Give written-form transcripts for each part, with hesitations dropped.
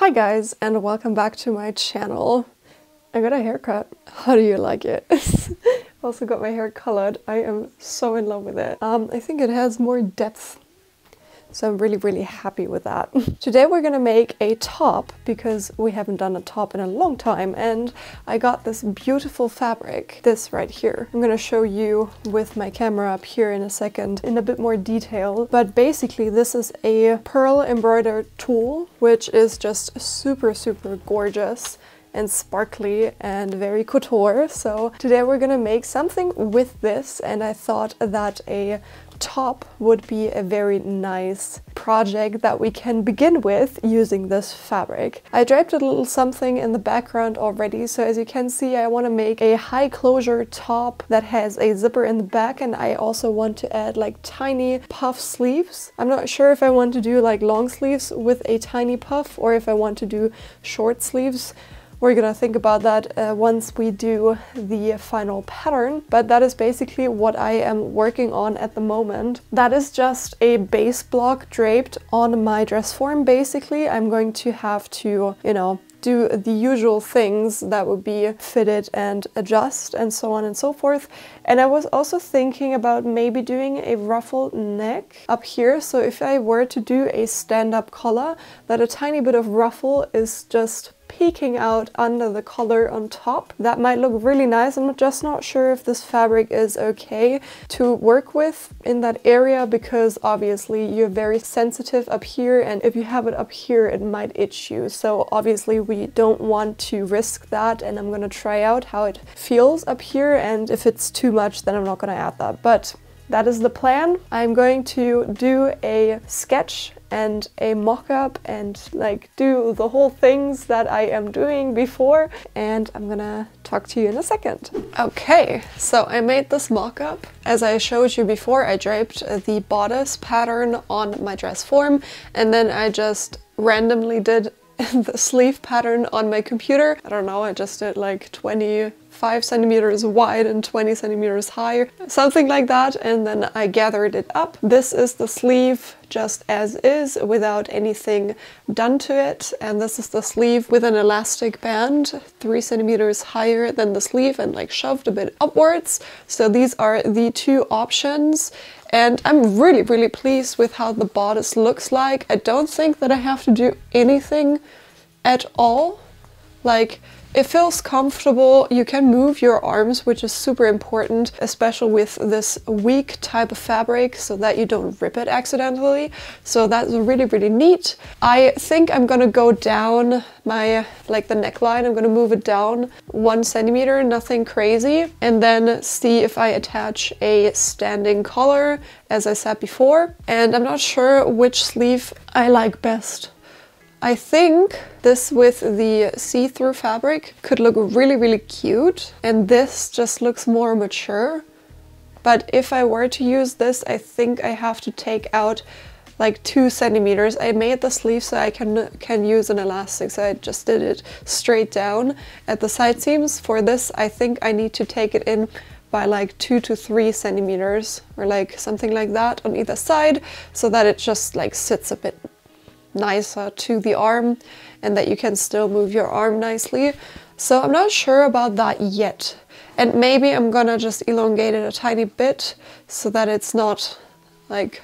Hi guys, and welcome back to my channel. I got a haircut. How do you like it? Also got my hair colored. I am so in love with it. I think it has more depth, so I'm really happy with that. Today we're gonna make a top because we haven't done a top in a long time, and I got this beautiful fabric, this right here. I'm gonna show you with my camera up here in a second in a bit more detail, but basically this is a pearl embroidered tulle, which is just super gorgeous and sparkly and very couture. So today we're gonna make something with this, and I thought that a top would be a very nice project that we can begin with using this fabric. I draped a little something in the background already, so as you can see I want to make a high closure top that has a zipper in the back, and I also want to add like tiny puff sleeves. I'm not sure if I want to do like long sleeves with a tiny puff or if I want to do short sleeves. We're gonna think about that once we do the final pattern, but that is basically what I am working on at the moment. That is just a base block draped on my dress form. Basically, I'm going to have to, you know, do the usual things that would be fitted and adjust and so on and so forth. And I was also thinking about maybe doing a ruffled neck up here. So if I were to do a stand-up collar, that a tiny bit of ruffle is just peeking out under the collar on top. That might look really nice. I'm just not sure if this fabric is okay to work with in that area, because obviously you're very sensitive up here, and if you have it up here it might itch you. So obviously we don't want to risk that, and I'm gonna try out how it feels up here, and if it's too much then I'm not gonna add that. But that is the plan. I'm going to do a sketch and a mock-up and like do the whole things that I am doing before, and I'm gonna talk to you in a second. Okay, so I made this mock-up. As I showed you before, I draped the bodice pattern on my dress form, and then I just randomly did the sleeve pattern on my computer. I don't know, I just did like 25 centimeters wide and 20 centimeters high, something like that, and then I gathered it up. This is the sleeve just as is, without anything done to it, and this is the sleeve with an elastic band 3 centimeters higher than the sleeve and like shoved a bit upwards. So these are the two options, and I'm really pleased with how the bodice looks like. I don't think that I have to do anything at all. Like, it feels comfortable. You can move your arms, which is super important, especially with this weak type of fabric, so that you don't rip it accidentally. So that's really neat. I think I'm gonna go down my, like the neckline, I'm gonna move it down 1 centimeter, nothing crazy, and then see if I attach a standing collar, as I said before. And I'm not sure which sleeve I like best. I think this with the see-through fabric could look really cute, and this just looks more mature. But if I were to use this, I think I have to take out like 2 centimeters. I made the sleeve so I can use an elastic, so I just did it straight down at the side seams. For this, I think I need to take it in by like 2 to 3 centimeters or like something like that on either side, so that it just like sits a bit nicer to the arm and that you can still move your arm nicely. So I'm not sure about that yet, and maybe I'm gonna just elongate it a tiny bit so that it's not like,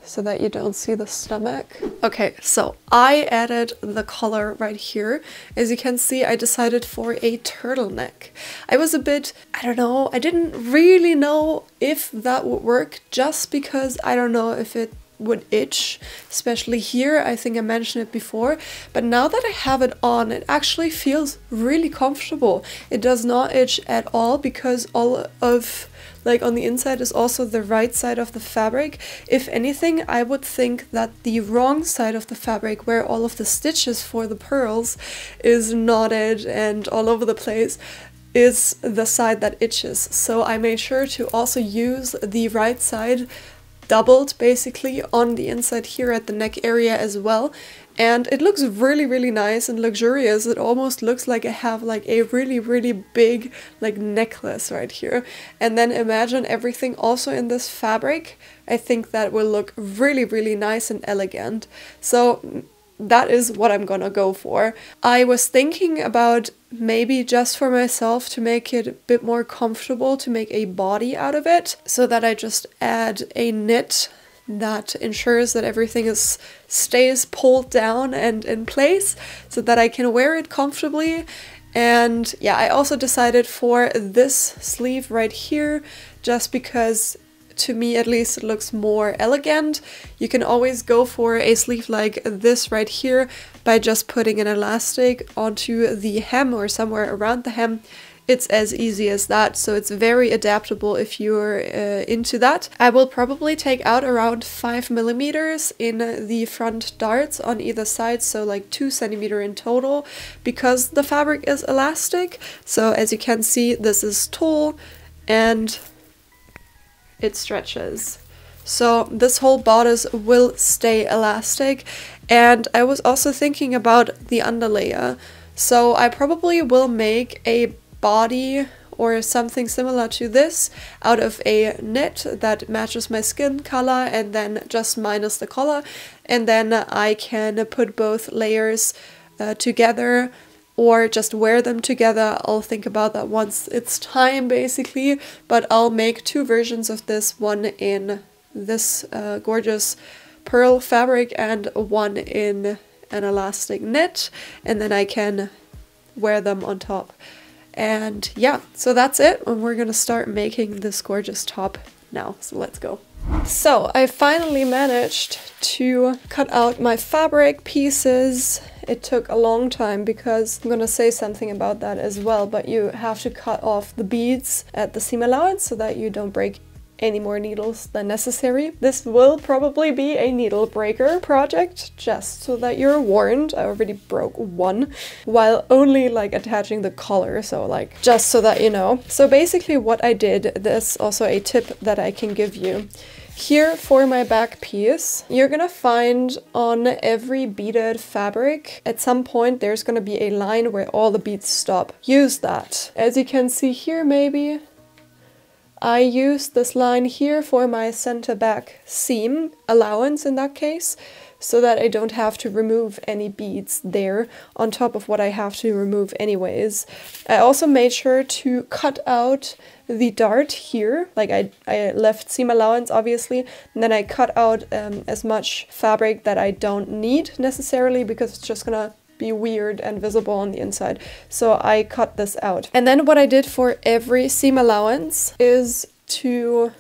so that you don't see the stomach. Okay, so I added the collar right here. As you can see, I decided for a turtleneck. I was a bit, I don't know, I didn't really know if that would work, just because I don't know if it would itch, especially here. I think I mentioned it before, but now that I have it on, it actually feels really comfortable. It does not itch at all, because all of, like on the inside is also the right side of the fabric. If anything, I would think that the wrong side of the fabric, where all of the stitches for the pearls is knotted and all over the place, is the side that itches. So I made sure to also use the right side doubled basically on the inside here at the neck area as well, and it looks really nice and luxurious. It almost looks like I have like a really big like necklace right here. And then imagine everything also in this fabric. I think that will look really nice and elegant. So that is what I'm gonna go for. I was thinking about maybe just for myself to make it a bit more comfortable, to make a body out of it, so that I just add a knit that ensures that everything stays pulled down and in place so that I can wear it comfortably. And yeah, I also decided for this sleeve right here, just because to me at least it looks more elegant. You can always go for a sleeve like this right here by just putting an elastic onto the hem or somewhere around the hem. It's as easy as that, so it's very adaptable if you're into that. I will probably take out around 5mm in the front darts on either side, so like 2 cm in total, because the fabric is elastic. So as you can see, this is tall and it stretches. So this whole bodice will stay elastic. And I was also thinking about the underlayer. So I probably will make a body or something similar to this out of a knit that matches my skin color and then just minus the color, and then I can put both layers together or just wear them together. I'll think about that once it's time basically, but I'll make 2 versions of this, one in this gorgeous pearl fabric and one in an elastic knit, and then I can wear them on top. And yeah, so that's it, and we're gonna start making this gorgeous top now, so let's go. So I finally managed to cut out my fabric pieces. It took a long time because I'm gonna say something about that as well, but you have to cut off the beads at the seam allowance so that you don't break any more needles than necessary. This will probably be a needle breaker project, just so that you're warned. I already broke one while only like attaching the collar, so like just so that you know. So basically what I did, there's also a tip that I can give you. Here for my back piece, you're gonna find on every beaded fabric, at some point there's gonna be a line where all the beads stop. Use that. As you can see here maybe, I use this line here for my center back seam allowance in that case, so that I don't have to remove any beads there on top of what I have to remove anyways. I also made sure to cut out the dart here, like I left seam allowance obviously, and then I cut out as much fabric that I don't need necessarily, because it's just gonna be weird and visible on the inside. So I cut this out. And then what I did for every seam allowance is to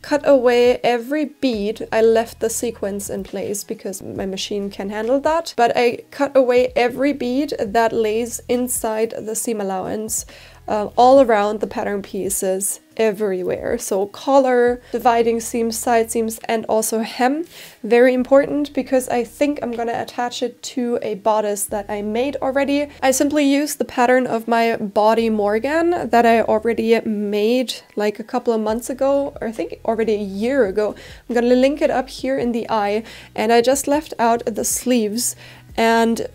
cut away every bead. I left the sequence in place because my machine can handle that, but I cut away every bead that lays inside the seam allowance, all around the pattern pieces, everywhere. So collar, dividing seams, side seams, and also hem. Very important, because I think I'm gonna attach it to a bodice that I made already. I simply used the pattern of my Body Morgan that I already made like a couple of months ago, or I think already a year ago. I'm gonna link it up here in the eye, and I just left out the sleeves and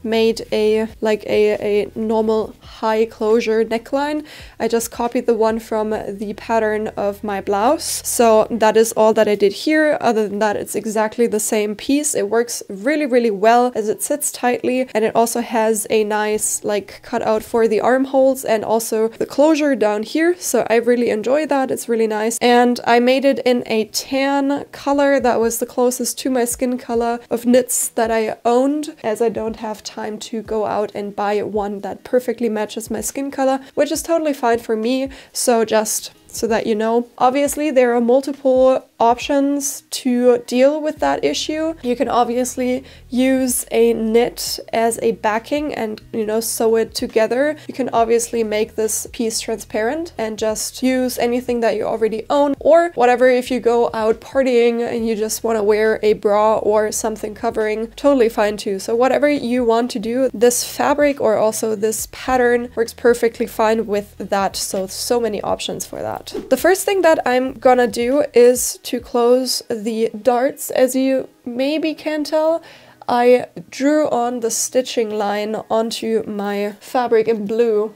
made a normal high closure neckline. I just copied the one from the pattern of my blouse. So that is all that I did here. Other than that, it's exactly the same piece. It works really, really well as it sits tightly, and it also has a nice like cutout for the armholes and also the closure down here. So I really enjoy that. It's really nice. And I made it in a tan color that was the closest to my skin color of knits that I owned, as I don't have time to go out and buy one that perfectly matches my skin color, which is totally fine for me. So just so that you know. Obviously, there are multiple options to deal with that issue. You can obviously use a knit as a backing and, you know, sew it together. You can obviously make this piece transparent and just use anything that you already own, or whatever. If you go out partying and you just want to wear a bra or something covering, totally fine too. So whatever you want to do, this fabric or also this pattern works perfectly fine with that. So many options for that. The first thing that I'm gonna do is to close the darts. As you maybe can tell, I drew on the stitching line onto my fabric in blue.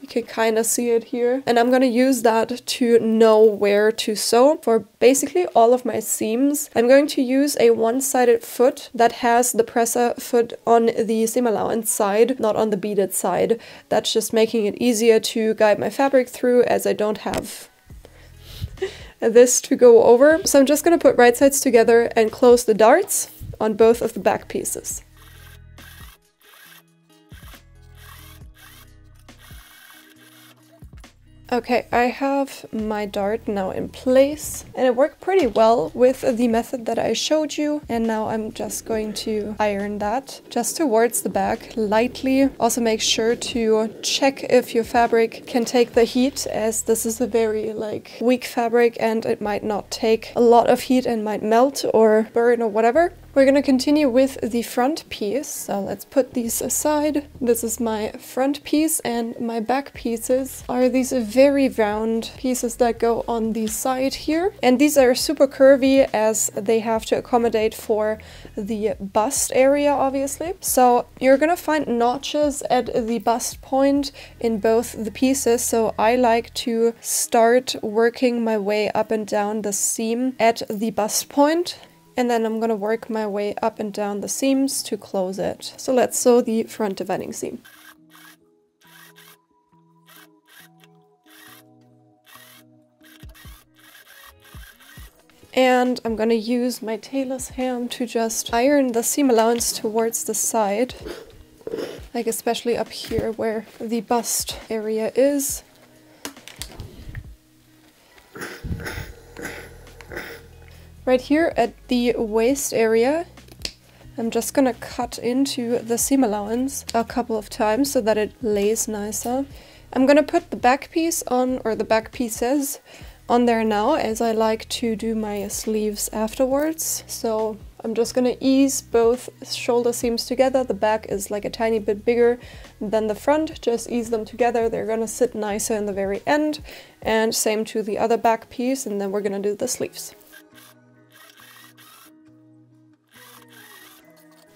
You can kind of see it here. And I'm gonna use that to know where to sew for basically all of my seams. I'm going to use a one-sided foot that has the presser foot on the seam allowance side, not on the beaded side. That's just making it easier to guide my fabric through, as I don't have this to go over. So I'm just gonna put right sides together and close the darts on both of the back pieces. Okay, I have my dart now in place, and it worked pretty well with the method that I showed you. And now I'm just going to iron that just towards the back lightly. Also make sure to check if your fabric can take the heat, as this is a very weak fabric and it might not take a lot of heat and might melt or burn or whatever. We're gonna continue with the front piece, so let's put these aside. This is my front piece, and my back pieces are these very round pieces that go on the side here. And these are super curvy, as they have to accommodate for the bust area, obviously. So you're gonna find notches at the bust point in both the pieces, so I like to start working my way up and down the seam at the bust point. And then I'm gonna work my way up and down the seams to close it. So let's sew the front dividing seam. And I'm gonna use my tailor's ham to just iron the seam allowance towards the side, like especially up here where the bust area is. Right here at the waist area, I'm just gonna cut into the seam allowance a couple of times so that it lays nicer. I'm gonna put the back piece on, or the back pieces on there now, as I like to do my sleeves afterwards. So I'm just gonna ease both shoulder seams together. The back is like a tiny bit bigger than the front. Just ease them together. They're gonna sit nicer in the very end. And same to the other back piece, and then we're gonna do the sleeves.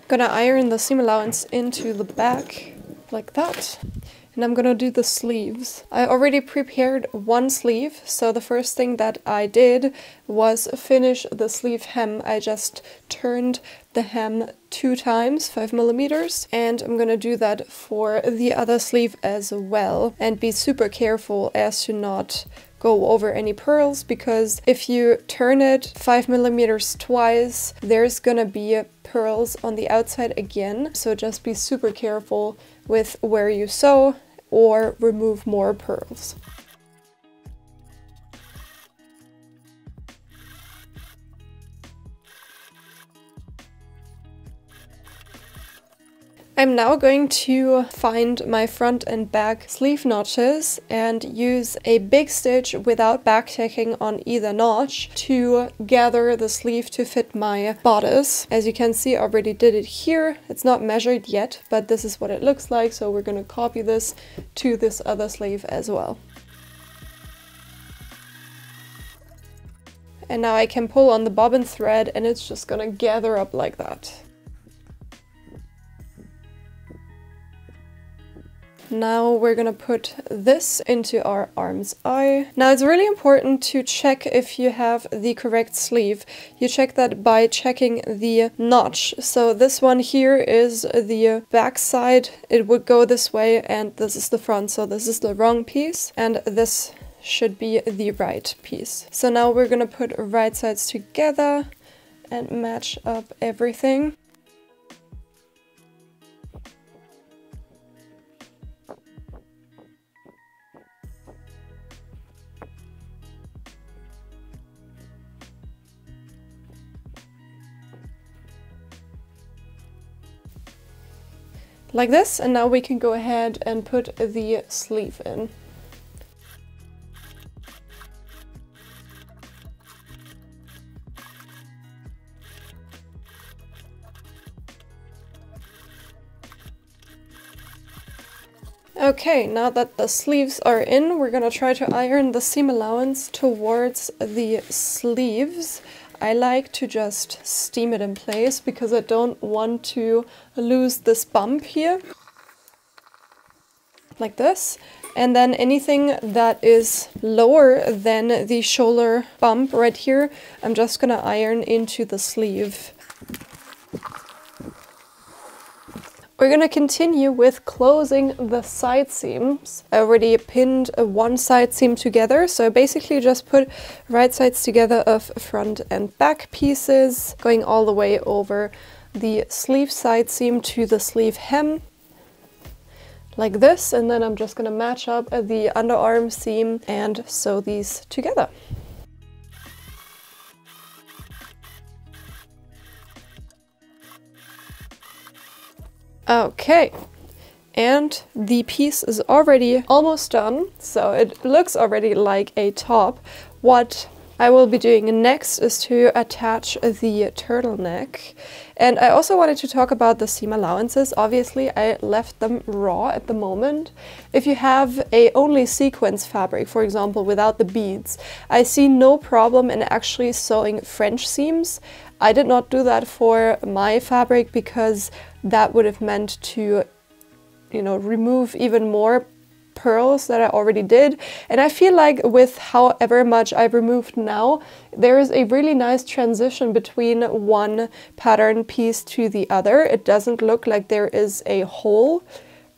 Gonna iron the seam allowance into the back like that, and I'm gonna do the sleeves. I already prepared one sleeve, so the first thing that I did was finish the sleeve hem. I just turned the hem 2 times, 5 millimeters, and I'm gonna do that for the other sleeve as well. And be super careful as to not go over any purls, because if you turn it 5 millimeters twice, there's gonna be purls on the outside again. So just be super careful with where you sew or remove more purls. I'm now going to find my front and back sleeve notches and use a big stitch without backtacking on either notch to gather the sleeve to fit my bodice. As you can see, I already did it here. It's not measured yet, but this is what it looks like, so we're gonna copy this to this other sleeve as well. And now I can pull on the bobbin thread and it's just gonna gather up like that. Now we're gonna put this into our arm's eye. Now it's really important to check if you have the correct sleeve. You check that by checking the notch. So this one here is the back side. It would go this way, and this is the front, so this is the wrong piece, and this should be the right piece. So now we're gonna put right sides together and match up everything. Like this, and now we can go ahead and put the sleeve in. Okay, now that the sleeves are in, we're gonna try to iron the seam allowance towards the sleeves. I like to just steam it in place because I don't want to lose this bump here. Like this. And then anything that is lower than the shoulder bump right here, I'm just gonna iron into the sleeve. We're gonna continue with closing the side seams. I already pinned one side seam together, so I basically just put right sides together of front and back pieces, going all the way over the sleeve side seam to the sleeve hem, like this, and then I'm just gonna match up the underarm seam and sew these together. Okay, and the piece is already almost done, so it looks already like a top. What I will be doing next is to attach the turtleneck. And I also wanted to talk about the seam allowances. Obviously, I left them raw at the moment. If you have a only sequence fabric, for example, without the beads, I see no problem in actually sewing French seams. I did not do that for my fabric because that would have meant to, you know, remove even more pearls that I already did. And I feel like with however much I've removed now, there is a really nice transition between one pattern piece to the other. It doesn't look like there is a hole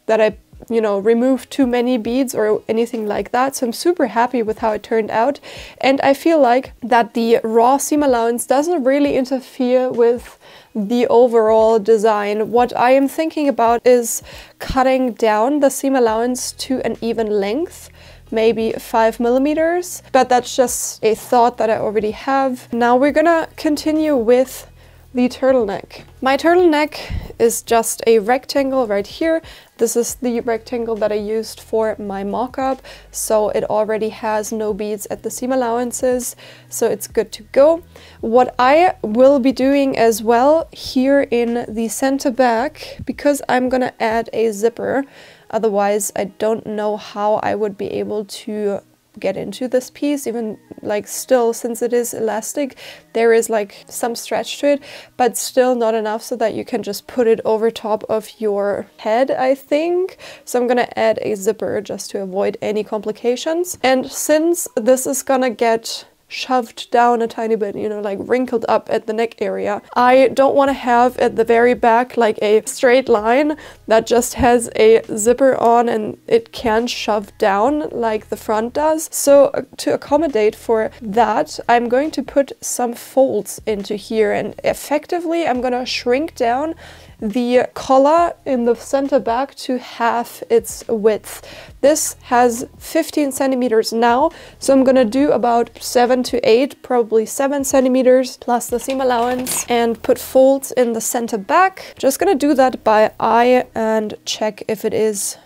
that I, you know, removed too many beads or anything like that. So I'm super happy with how it turned out. And I feel like that the raw seam allowance doesn't really interfere with the overall design. What I am thinking about is cutting down the seam allowance to an even length, maybe 5 millimeters, but that's just a thought that I already have. Now we're gonna continue with the turtleneck. My turtleneck is just a rectangle right here. This is the rectangle that I used for my mock-up, so it already has no beads at the seam allowances, so it's good to go. What I will be doing as well here in the center back, because I'm gonna add a zipper, otherwise I don't know how I would be able to get into this piece, even like still, since it is elastic, there is like some stretch to it, but still not enough so that you can just put it over top of your head, I think. So I'm gonna add a zipper just to avoid any complications. And since this is gonna get shoved down a tiny bit, you know, like wrinkled up at the neck area, I don't want to have at the very back like a straight line that just has a zipper on and it can't shove down like the front does. So to accommodate for that, I'm going to put some folds into here, and effectively I'm gonna shrink down the collar in the center back to half its width. This has 15 centimeters now, so I'm gonna do about 7 to 8, probably 7 centimeters plus the seam allowance, and put folds in the center back. Just gonna do that by eye and check if it is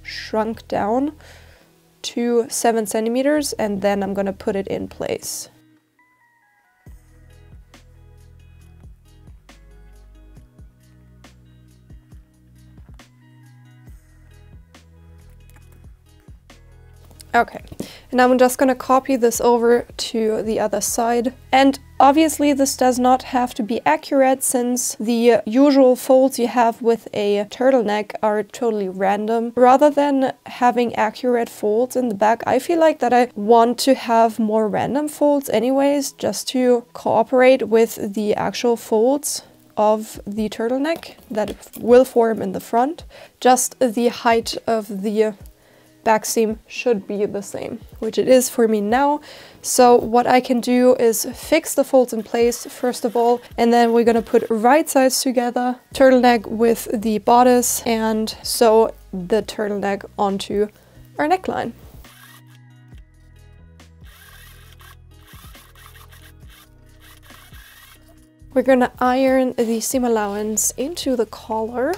shrunk down to 7 centimeters, and then I'm gonna put it in place. Okay, and I'm just gonna copy this over to the other side. And obviously this does not have to be accurate, since the usual folds you have with a turtleneck are totally random. Rather than having accurate folds in the back, I feel like that I want to have more random folds anyways, just to cooperate with the actual folds of the turtleneck that will form in the front. Just the height of the back seam should be the same, which it is for me now. So what I can do is fix the folds in place first of all, and then we're gonna put right sides together, turtleneck with the bodice, and sew the turtleneck onto our neckline. We're gonna iron the seam allowance into the collar.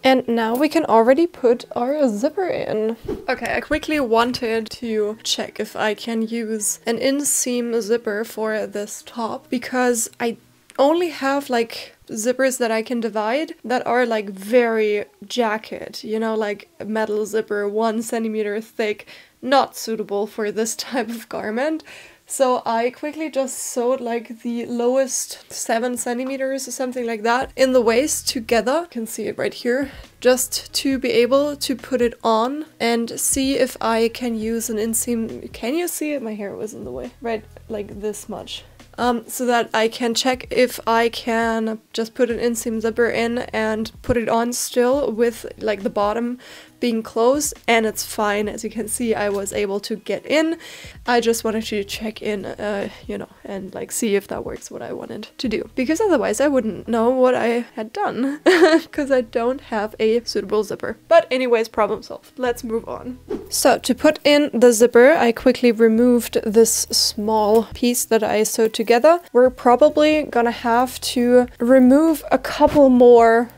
And now we can already put our zipper in. Okay, I quickly wanted to check if I can use an inseam zipper for this top, because I only have like zippers that I can divide that are like very jacket, you know, like a metal zipper, 1 centimeter thick, not suitable for this type of garment. So I quickly just sewed like the lowest 7 centimeters or something like that in the waist together. You can see it right here, just to be able to put it on and see if I can use an inseam. Can you see it? My hair was in the way. Right, like this much. So that I can check if I can just put an inseam zipper in and put it on still with like the bottom being closed, and it's fine. As you can see, I was able to get in. I just wanted to check in, you know, and like see if that works what I wanted to do, because otherwise I wouldn't know what I had done because I don't have a suitable zipper. But anyways, problem solved. Let's move on. So to put in the zipper, I quickly removed this small piece that I sewed together. We're probably gonna have to remove a couple more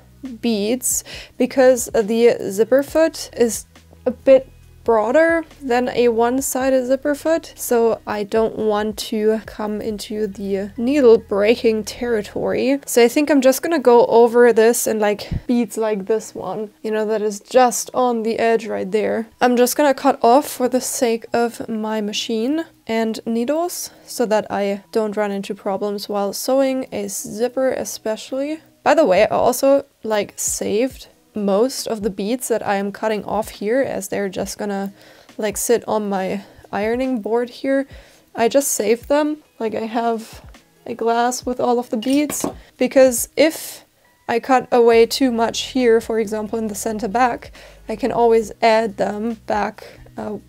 beads because the zipper foot is a bit broader than a one-sided zipper foot, so I don't want to come into the needle breaking territory. So I think I'm just gonna go over this in like beads like this one, you know, that is just on the edge right there. I'm just gonna cut off for the sake of my machine and needles so that I don't run into problems while sewing a zipper especially. By the way, I also like saved most of the beads that I am cutting off here, as they're just gonna like sit on my ironing board here. I just saved them. Like I have a glass with all of the beads, because if I cut away too much here, for example in the center back, I can always add them back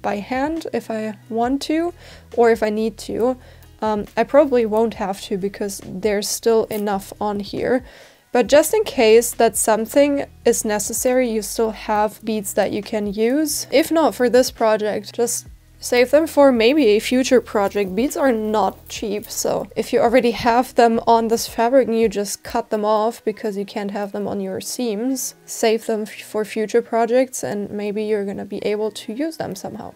by hand if I want to, or if I need to. I probably won't have to because there's still enough on here. But just in case that something is necessary, you still have beads that you can use. If not for this project, just save them for maybe a future project. Beads are not cheap, so if you already have them on this fabric and you just cut them off because you can't have them on your seams, save them for future projects and maybe you're gonna be able to use them somehow.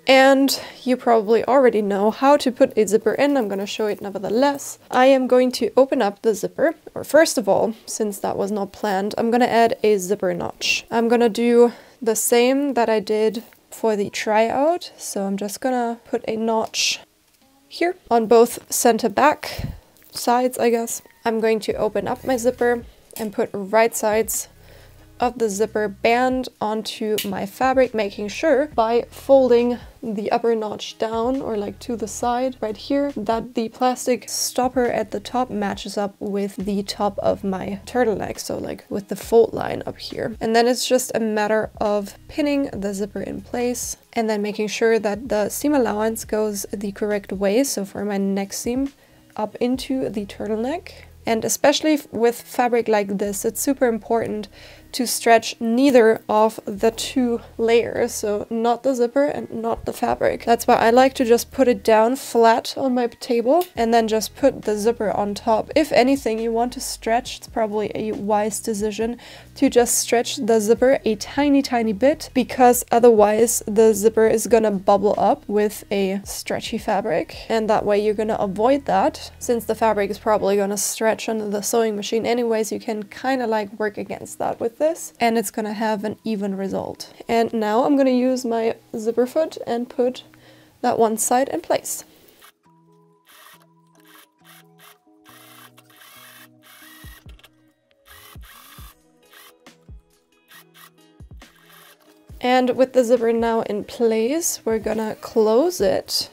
And you probably already know how to put a zipper in. I'm going to show it nevertheless. I am going to open up the zipper, or first of all, since that was not planned, I'm going to add a zipper notch. I'm going to do the same that I did for the tryout. So I'm just going to put a notch here on both center back sides, I guess. I'm going to open up my zipper and put right sides of the zipper band onto my fabric, making sure by folding the upper notch down or like to the side right here that the plastic stopper at the top matches up with the top of my turtleneck, so like with the fold line up here. And then it's just a matter of pinning the zipper in place and then making sure that the seam allowance goes the correct way, so for my neck seam up into the turtleneck. And especially with fabric like this, it's super important to stretch neither of the two layers, so not the zipper and not the fabric. That's why I like to just put it down flat on my table and then just put the zipper on top. If anything you want to stretch, it's probably a wise decision to just stretch the zipper a tiny bit, because otherwise the zipper is gonna bubble up with a stretchy fabric, and that way you're gonna avoid that. Since the fabric is probably gonna stretch under the sewing machine anyways, you can kind of like work against that with this, and it's gonna have an even result. And now I'm gonna use my zipper foot and put that one side in place. And with the zipper now in place, we're gonna close it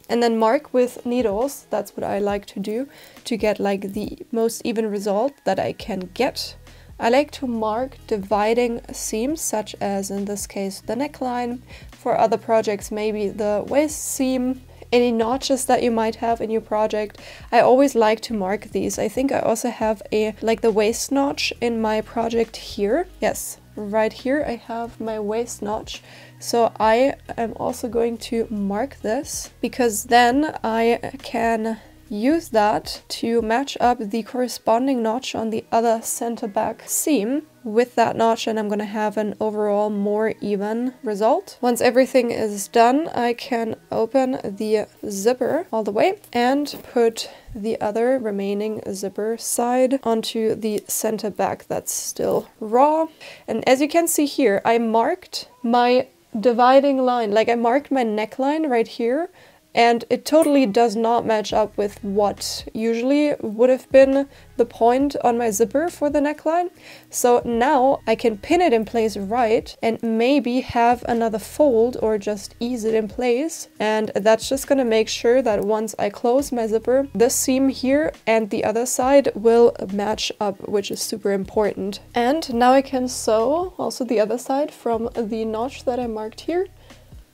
and then mark with needles. That's what I like to do to get like the most even result that I can get. I like to mark dividing seams, such as in this case the neckline. For other projects, maybe the waist seam, any notches that you might have in your project. I always like to mark these. I think I also have a like the waist notch in my project here. Yes, right here I have my waist notch. So I am also going to mark this, because then I can use that to match up the corresponding notch on the other center back seam with that notch, and I'm gonna have an overall more even result. Once everything is done, I can open the zipper all the way and put the other remaining zipper side onto the center back that's still raw. And as you can see here, I marked my dividing line. Like I marked my neckline right here, and it totally does not match up with what usually would have been the point on my zipper for the neckline. So now I can pin it in place right and maybe have another fold or just ease it in place. And that's just gonna make sure that once I close my zipper, this seam here and the other side will match up, which is super important. And now I can sew also the other side from the notch that I marked here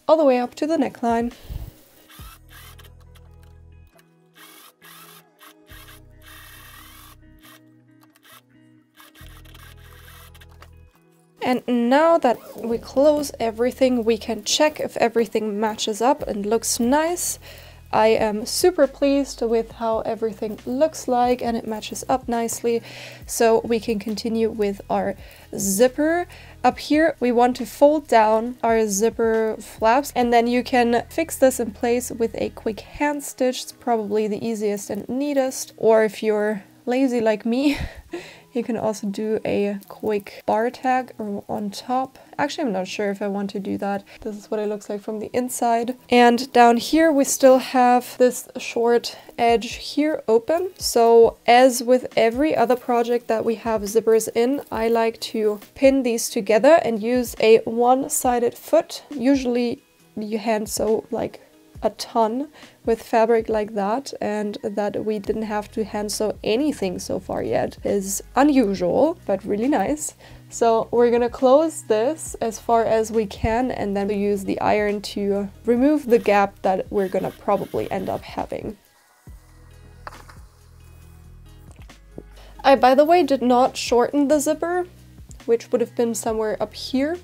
all the way up to the neckline. And now that we close everything, we can check if everything matches up and looks nice. I am super pleased with how everything looks like and it matches up nicely. So we can continue with our zipper. Up here, we want to fold down our zipper flaps, and then you can fix this in place with a quick hand stitch. It's probably the easiest and neatest. Or if you're lazy like me, you can also do a quick bar tag on top. Actually, I'm not sure if I want to do that. This is what it looks like from the inside. And down here, we still have this short edge here open. So as with every other project that we have zippers in, I like to pin these together and use a one-sided foot. Usually you hand sew like a ton with fabric like that, and that we didn't have to hand sew anything so far yet is unusual, but really nice. So we're gonna close this as far as we can, and then we use the iron to remove the gap that we're gonna probably end up having. I, by the way, did not shorten the zipper, which would have been somewhere up here,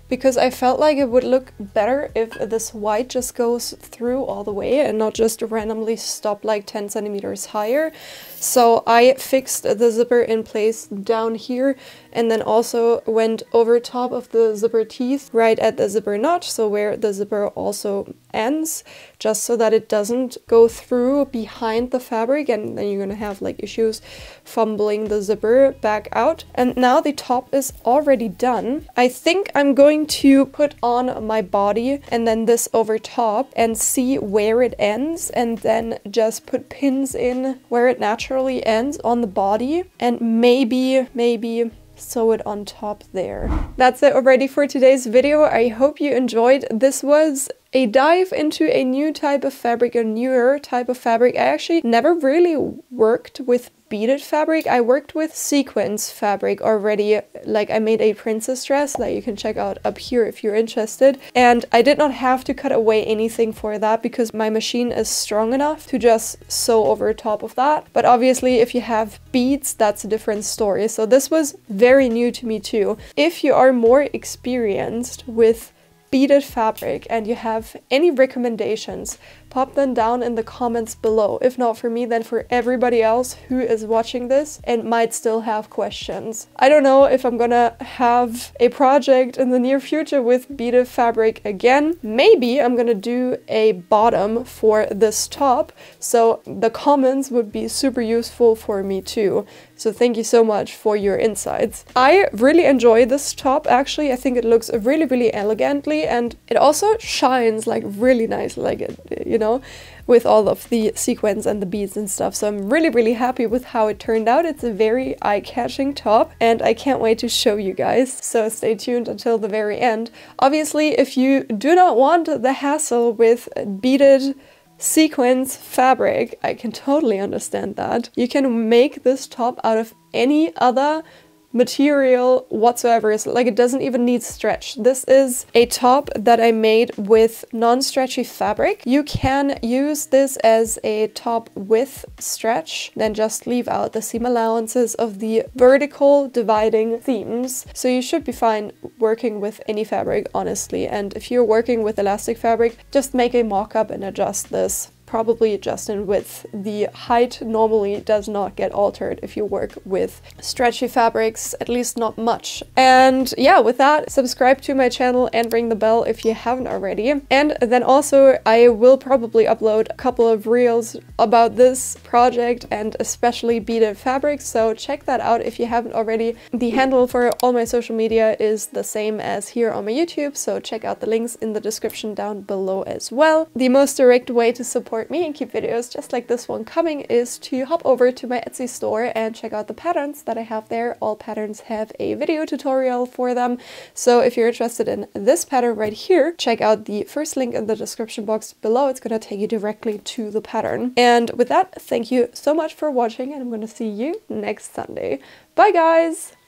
because I felt like it would look better if this white just goes through all the way and not just randomly stop like 10 centimeters higher. So I fixed the zipper in place down here, and then also went over top of the zipper teeth right at the zipper notch, so where the zipper also ends, just so that it doesn't go through behind the fabric, and then you're gonna have like issues fumbling the zipper back out. And now the top is already done. I think I'm going to put on my body and then this over top and see where it ends, and then just put pins in where it naturally ends on the body, and maybe sew it on top there. That's it already for today's video. I hope you enjoyed. This was a dive into a new type of fabric, a newer type of fabric. I actually never really worked with beaded fabric. I worked with sequins fabric already. Like I made a princess dress that you can check out up here if you're interested. And I did not have to cut away anything for that because my machine is strong enough to just sew over top of that. But obviously if you have beads, that's a different story. So this was very new to me too. If you are more experienced with beaded fabric and you have any recommendations, pop them down in the comments below. If not for me, then for everybody else who is watching this and might still have questions. I don't know if I'm gonna have a project in the near future with beaded fabric again. Maybe I'm gonna do a bottom for this top, so the comments would be super useful for me too. So thank you so much for your insights. I really enjoy this top actually. I think it looks really elegantly, and it also shines like really nice, like it, you know, with all of the sequins and the beads and stuff. So I'm really happy with how it turned out. It's a very eye-catching top and I can't wait to show you guys. So stay tuned until the very end. Obviously, if you do not want the hassle with beaded sequins fabric, I can totally understand that. You can make this top out of any other material whatsoever. It's like it doesn't even need stretch. This is a top that I made with non-stretchy fabric. You can use this as a top with stretch, then just leave out the seam allowances of the vertical dividing seams. So you should be fine working with any fabric, honestly. And if you're working with elastic fabric, just make a mock-up and adjust this. probably just in width. The height normally does not get altered if you work with stretchy fabrics, at least not much. And yeah, with that, subscribe to my channel and ring the bell if you haven't already. And then also I will probably upload a couple of reels about this project and especially beaded fabrics, so check that out if you haven't already. The handle for all my social media is the same as here on my YouTube, so check out the links in the description down below as well. The most direct way to support me and keep videos just like this one coming is to hop over to my Etsy store and check out the patterns that I have there. All patterns have a video tutorial for them, so if you're interested in this pattern right here, check out the first link in the description box below. It's going to take you directly to the pattern. And with that, thank you so much for watching, and I'm going to see you next Sunday. Bye guys!